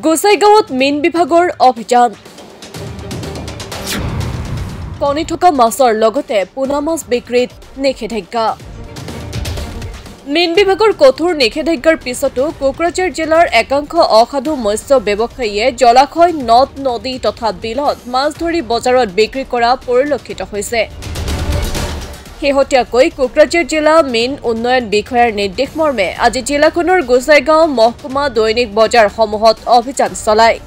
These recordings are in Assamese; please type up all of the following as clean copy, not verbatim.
গোসাইগাঁৱত মীন বিভাগৰ অভিযান কণী থকা মাছৰ লগতে পোনা মাছ বিক্ৰীত নিষেধাজ্ঞা মীন বিভাগৰ কঠোৰ নিষেধাজ্ঞাৰ পিছতো কোকৰাঝাৰ জিলাৰ একাংশ অসাধু মৎস্য ব্যৱসায়ীয়ে জলাশয় নদ নদী তথা বিলত মাছ ধৰি বজাৰত বিক্ৰী কৰা পৰিলক্ষিত হৈছে শেহতীয়াকৈ কোকৰাঝাৰ জিলা মীন উন্নয়ন বিষয়াৰ নিৰ্দেশ মৰ্মে আজি জিলাখনৰ গোসাইগাঁও মহকুমা দৈনিক বজাৰ সমূহত অভিযান চলায়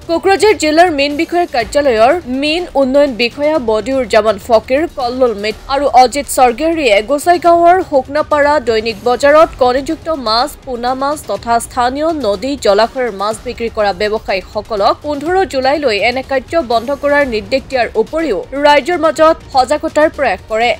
কোকৰাঝাৰ জিলাৰ মীন বিষয়া কাৰ্যালয়ৰ মীন উন্নয়ন বিষয়া বদিউৰ জামান ফকিৰ কল্লুল মিট আৰু অজিত সৰ্গেৰীয়ে গোসাইগাঁৱৰ হুকনাপাৰা দৈনিক বজাৰত কণীযুক্ত মাছ পোনা মাছ তথা স্থানীয় নদী জলাশয়ৰ মাছ বিক্ৰী কৰা ব্যৱসায়ীসকলক 15 জুলাইলৈ এনে কাৰ্য বন্ধ কৰাৰ নিৰ্দেশ দিয়াৰ উপৰিও ৰাজ্যৰ মাজত সজাগতাৰ প্ৰয়াস কৰে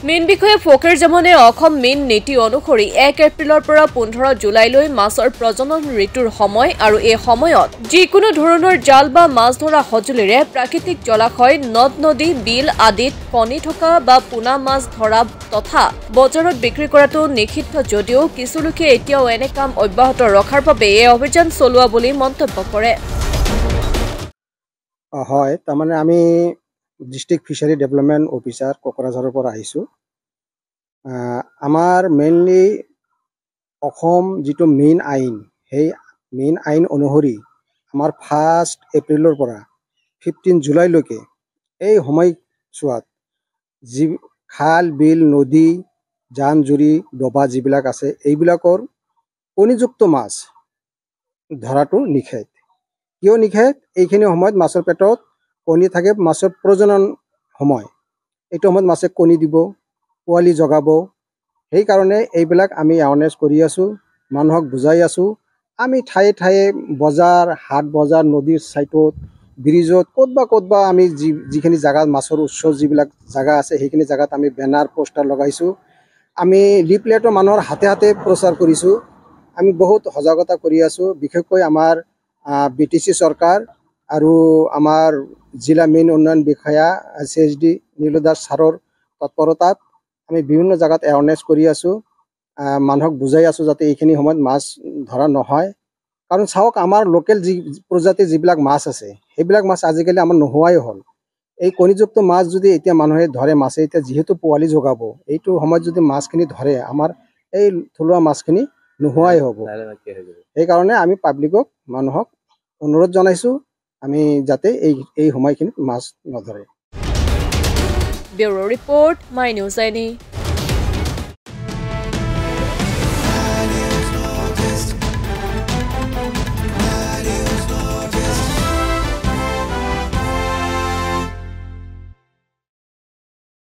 মীন বিষয়া ফকিৰ জামানে অসম মীন নীতি অনুসৰি 1 এপ্ৰিলৰ পৰা 15 জুলাইলৈ মাছৰ প্ৰজনন ঋতুৰ সময় আৰু এই সময়ত যিকোনো ধৰণৰ জাল বা মাছ ধৰা সঁজুলিৰে প্ৰাকৃতিক জলাশয় নদ নদী বিল আদিত কণী থকা বা পোনা মাছ ধৰা তথা বজাৰত বিক্ৰী কৰাটো নিষিদ্ধ যদিও কিছু লোকে এতিয়াও এনে কাম অব্যাহত ৰখাৰ বাবে এই অভিযান চলোৱা বুলি মন্তব্য কৰে হয় তাৰমানে আমি ডিস্ট্ৰিক্ট ফিচাৰী ডেভেলপমেণ্ট অফিচাৰ কোকৰাঝাৰৰ পৰা আহিছোঁ আমাৰ মেইনলি অসম যিটো মেইন আইন সেই মেইন আইন অনুসৰি আমাৰ 1 এপ্ৰিলৰ পৰা 15 জুলাইলৈকে এই সময়ছোৱাত যি খাল বিল নদী জান জুৰি ডবা যিবিলাক আছে এইবিলাকৰ কণীযুক্ত মাছ ধৰাটো নিষেধ কিয় নিষেধ এইখিনি সময়ত মাছৰ পেটত কণী থাকে মাছৰ প্ৰজনন সময় এইটো সময়ত মাছে কণী দিব পোৱালি জগাব সেই কাৰণে এইবিলাক আমি এৱাৰনেছ কৰি আছো মানুহক বুজাই আছো আমি ঠায়ে ঠায়ে বজাৰ হাট বজাৰ নদীৰ সাইটত ব্ৰিজত ক'তবা আমি যিখিনি জায়গাত মাছৰ উৎস যিবিলাক জায়গা আছে সেইখিনি জায়গাত আমি বেনাৰ পোষ্টাৰ লগাইছো আমি লিফলেটো মানুহৰ হাতে হাতে প্ৰচাৰ কৰিছো আমি বহুত সজাগতা কৰি আছো বিশেষকৈ আমাৰ বিটিসি চৰকাৰ আৰু আমাৰ জিলা মীন উন্নয়ন বিষয়া CSD নীলদাস ছাৰৰ তৎপৰতাত আমি বিভিন্ন জায়গাত এৱাৰনেছ কৰি আছো মানুহক বুজাই আছো যাতে এইখিনি সময়ত মাছ ধৰা নহয় কাৰণ চাওক আমাৰ লোকেল যি প্ৰজাতিৰ যিবিলাক মাছ আছে সেইবিলাক মাছ আজিকালি আমাৰ নোহোৱাই হ'ল এই কণীযুক্ত মাছ যদি এতিয়া মানুহে ধৰে মাছে এতিয়া যেহেতু পোৱালি জগাব এইটো সময়ত যদি মাছখিনি ধৰে আমাৰ এই থলুৱা মাছখিনি নোহোৱাই হ'ব এই কাৰণে আমি পাব্লিকক মানুহক অনুৰোধ জনাইছো আমি যাতে এই সময়খিনিত মাছ নধৰে ব্যুৰো ৰিপৰ্ট মাই নিউজ আইনি